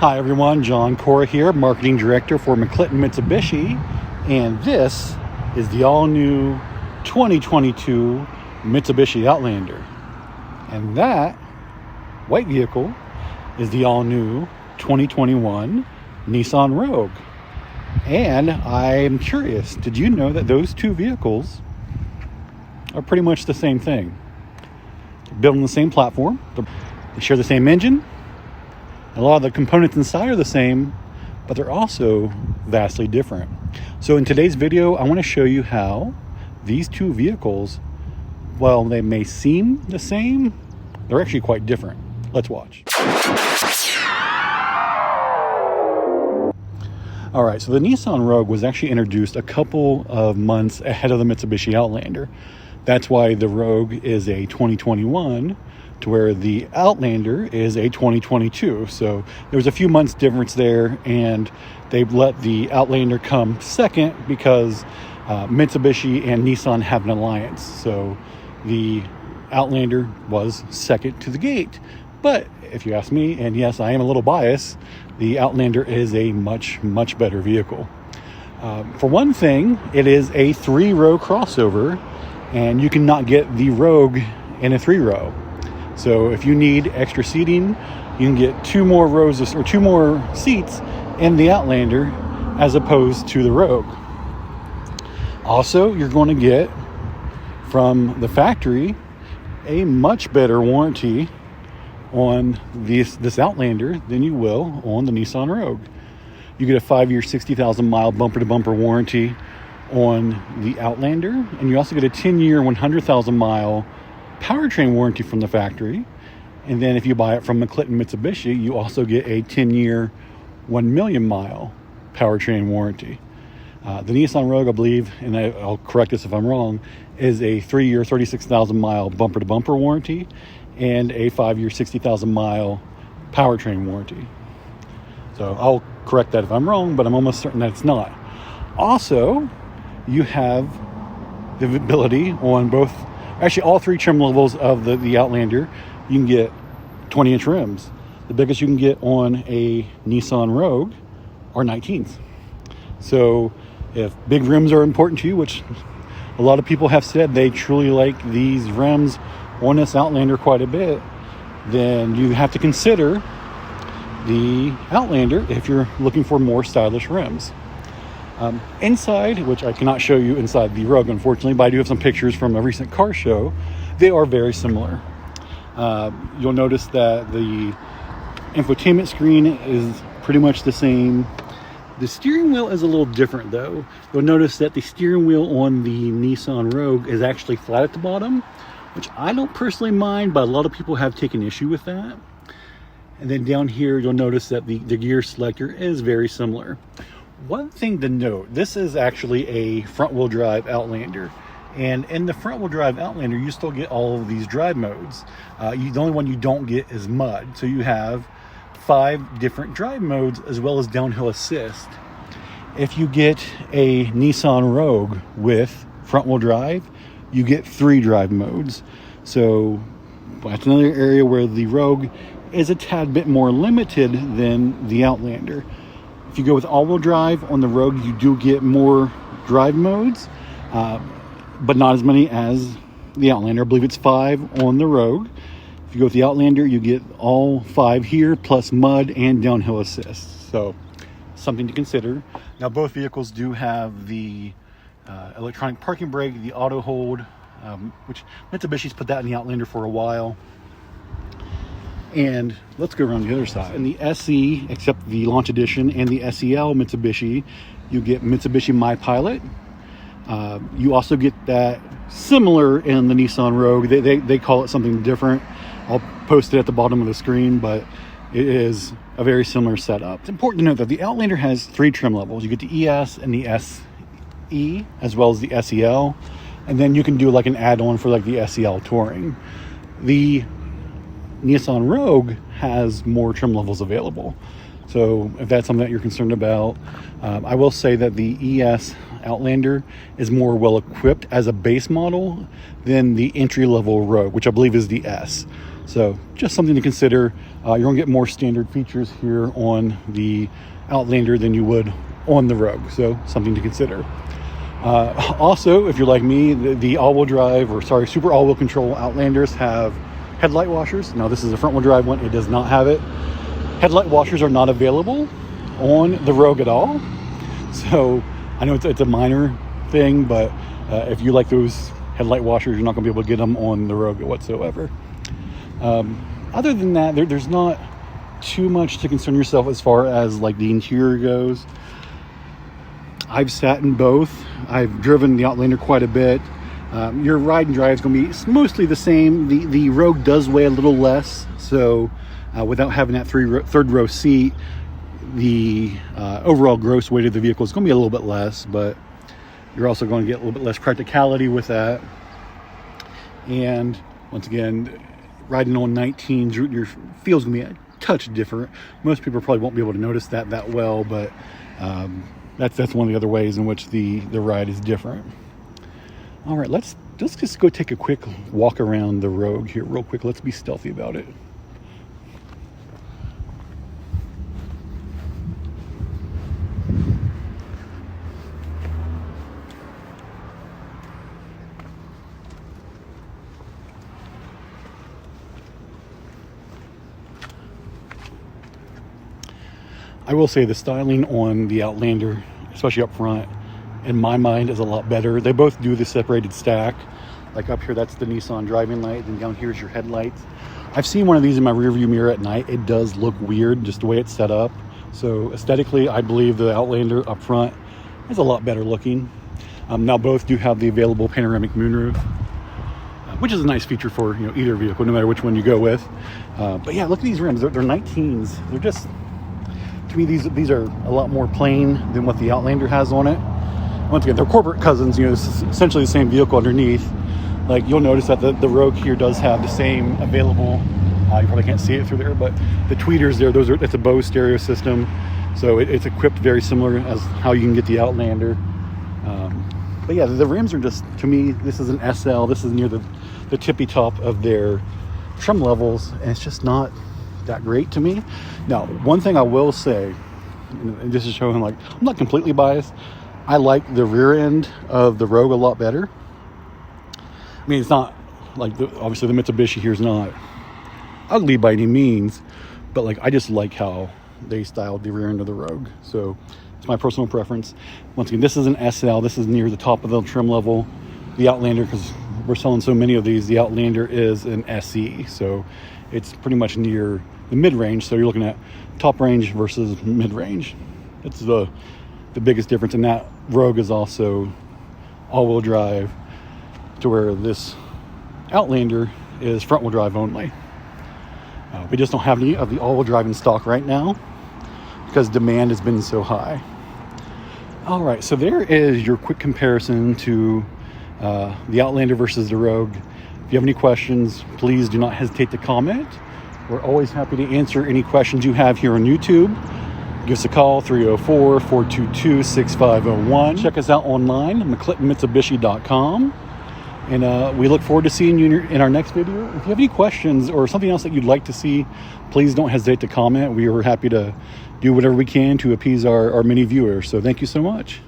Hi everyone, John Cora here, Marketing Director for McClinton Mitsubishi, and this is the all-new 2022 Mitsubishi Outlander. And that white vehicle is the all-new 2021 Nissan Rogue. And I'm curious, did you know that those two vehicles are pretty much the same thing? They're built on the same platform, they share the same engine. A lot of the components inside are the same, but they're also vastly different. So in today's video, I want to show you how these two vehicles, while they may seem the same, they're actually quite different. Let's watch. All right, so the Nissan Rogue was actually introduced a couple of months ahead of the Mitsubishi Outlander. That's why the Rogue is a 2021, to where the Outlander is a 2022. So there was a few months difference there, and they let the Outlander come second because Mitsubishi and Nissan have an alliance. So the Outlander was second to the gate. But if you ask me, and yes, I am a little biased, the Outlander is a much better vehicle. For one thing, it is a 3-row crossover, and you cannot get the Rogue in a 3-row. So if you need extra seating, you can get 2 more rows or 2 more seats in the Outlander as opposed to the Rogue. Also, you're going to get from the factory a much better warranty on this Outlander than you will on the Nissan Rogue. You get a 5-year, 60,000 mile bumper-to-bumper warranty on the Outlander, and you also get a 10-year, 100,000 mile powertrain warranty from the factory. And then if you buy it from McClinton Mitsubishi, you also get a 10-year, 1 million mile powertrain warranty. The Nissan Rogue, I believe, and I'll correct this if I'm wrong, is a 3-year, 36,000 mile bumper-to-bumper warranty and a 5-year, 60,000 mile powertrain warranty. So I'll correct that if I'm wrong, but I'm almost certain that it's not. Also, you have the ability on both, actually all 3 trim levels of the Outlander, you can get 20-inch rims. The biggest you can get on a Nissan Rogue are 19s. So if big rims are important to you, which a lot of people have said they truly like these rims on this Outlander quite a bit, then you have to consider the Outlander if you're looking for more stylish rims. Inside, which I cannot show you inside the Rogue, unfortunately, but I do have some pictures from a recent car show. They are very similar. You'll notice that the infotainment screen is pretty much the same. The steering wheel is a little different, though. You'll notice that the steering wheel on the Nissan Rogue is actually flat at the bottom, which I don't personally mind, but a lot of people have taken issue with that. And then down here, you'll notice that the gear selector is very similar. One thing to note, this is actually a front-wheel drive Outlander. And in the front-wheel drive Outlander, you still get all of these drive modes. The only one you don't get is mud. So you have 5 different drive modes as well as downhill assist. If you get a Nissan Rogue with front-wheel drive, you get 3 drive modes. So that's another area where the Rogue is a tad bit more limited than the Outlander. If you go with all-wheel drive on the Rogue, you do get more drive modes, but not as many as the Outlander. I believe it's 5 on the Rogue. If you go with the Outlander, you get all 5 here, plus mud and downhill assist. So, something to consider. Now, both vehicles do have the electronic parking brake, the auto hold, which Mitsubishi's put that in the Outlander for a while. And let's go around the other side. In the SE, except the Launch Edition, and the SEL Mitsubishi, you get Mitsubishi My Pilot. You also get that similar in the Nissan Rogue. They call it something different. I'll post it at the bottom of the screen, but it is a very similar setup. It's important to note that the Outlander has 3 trim levels. You get the ES and the SE, as well as the SEL. And then you can do like an add-on for like the SEL Touring. The Nissan Rogue has more trim levels available. So if that's something that you're concerned about, I will say that the ES Outlander is more well equipped as a base model than the entry-level Rogue, which I believe is the S. So just something to consider. You're going to get more standard features here on the Outlander than you would on the Rogue, so something to consider. Also, if you're like me, the all-wheel drive, super all-wheel control Outlanders have headlight washers. Now, this is a front-wheel drive one. It does not have it. Headlight washers are not available on the Rogue at all. So I know it's a minor thing, but if you like those headlight washers, you're not going to be able to get them on the Rogue whatsoever. Other than that, there's not too much to concern yourself as far as like the interior goes. I've sat in both. I've driven the Outlander quite a bit. Your ride and drive is going to be mostly the same. The Rogue does weigh a little less, so without having that third row seat, the overall gross weight of the vehicle is going to be a little bit less, but you're also going to get a little bit less practicality with that. And once again, riding on 19s, your feel's going to be a touch different. Most people probably won't be able to notice that well, but that's one of the other ways in which the ride is different. All right, let's just go take a quick walk around the Rogue here real quick. Let's be stealthy about it. I will say the styling on the Outlander, especially up front, in my mind is a lot better. They both do the separated stack. Like up here, that's the Nissan driving light, and down here's your headlights. I've seen one of these in my rearview mirror at night. It does look weird, just the way it's set up. So aesthetically, I believe the Outlander up front is a lot better looking. Now both do have the available panoramic moonroof, which is a nice feature for either vehicle, no matter which one you go with. But yeah, look at these rims. They're 19s. They're just, to me, these are a lot more plain than what the Outlander has on it. Once again, they're corporate cousins. It's essentially the same vehicle underneath. Like, you'll notice that the Rogue here does have the same available. You probably can't see it through there, but the tweeters there, it's a Bose stereo system, so it's equipped very similar as how you can get the Outlander. But yeah, the rims are just, to me, this is an SL. This is near the tippy top of their trim levels, and it's just not that great to me. Now, one thing I will say, and this is showing, like, I'm not completely biased. I like the rear end of the Rogue a lot better. I mean, it's not like obviously the Mitsubishi here is not ugly by any means, but like I just like how they styled the rear end of the Rogue. So it's my personal preference. Once again, this is an SL. This is near the top of the trim level. The Outlander, because we're selling so many of these, the Outlander is an SE, so it's pretty much near the mid-range. So you're looking at top range versus mid-range. It's the biggest difference. And that Rogue is also all-wheel drive, to where this Outlander is front-wheel drive only. We just don't have any of the all-wheel drive in stock right now because demand has been so high. All right, so there is your quick comparison to the Outlander versus the Rogue. If you have any questions, please do not hesitate to comment. We're always happy to answer any questions you have here on YouTube. Give us a call, 304-422-6501. Check us out online, McClintonMitsubishi.com. And we look forward to seeing you in our next video. If you have any questions or something else that you'd like to see, please don't hesitate to comment. We are happy to do whatever we can to appease our many viewers. So thank you so much.